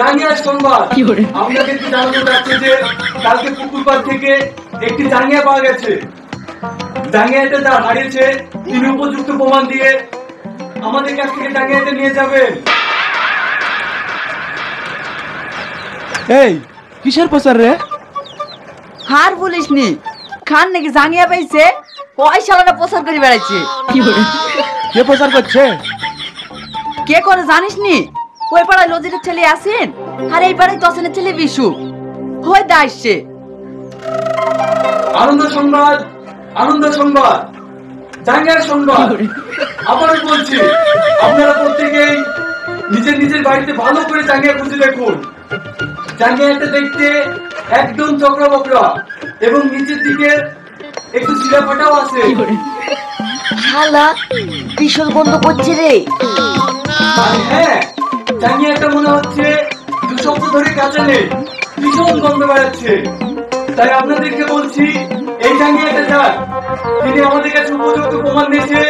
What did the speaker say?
জাঙ্গিয়ার সংবাদ আপনাদেরকে জানানো যাচ্ছে যে কালকে পুকুর পাড় থেকে একটি জাঙ্গিয়া পাওয়া গেছে। জাঙ্গিয়াটা যা হারিয়েছে তিনি উপযুক্ত প্রমাণ দিয়ে আমাদের কাছ থেকে জাঙ্গিয়াটা নিয়ে যাবেন। এই কিসের প্রচার রে? হার বলিস নি, খান নাকি জাঙ্গিয়া পাইছে, ওই শালাটা প্রচার করে বেড়াইছে। কে প্রচার করছে? কে করে জানিস নি? ওই পাড়ায় লজিটের ছেলে আসেন, আর এই পাড়ায় তসনের ছেলে বিশু হয়ে দাসছে। আনন্দ সংবাদ, আনন্দ সংবাদ, জাঙ্গিয়ার সংবাদ। আবার বলছি, আপনারা প্রত্যেকেই নিজের নিজের বাড়িতে ভালো করে জাঙ্গিয়া খুঁজে দেখুন। জাঙ্গিয়াটা দেখতে একদম চকরা বকরা এবং নিচের দিকে একটু ছিঁড়া ফাটাও আছে। শালা ভীষণ বন্ধ করছে রে। আর হ্যাঁ, জাঙ্গিয়াটা মনে হচ্ছে 2 সপ্তাহ ধরে কাঁচা নেই, ভীষণ গন্ধ বেড়াচ্ছে। তাই আপনাদেরকে বলছি, এই জাঙ্গিয়াটা যার, তিনি আমাদের কাছে উপযুক্ত প্রমাণ দিয়েছে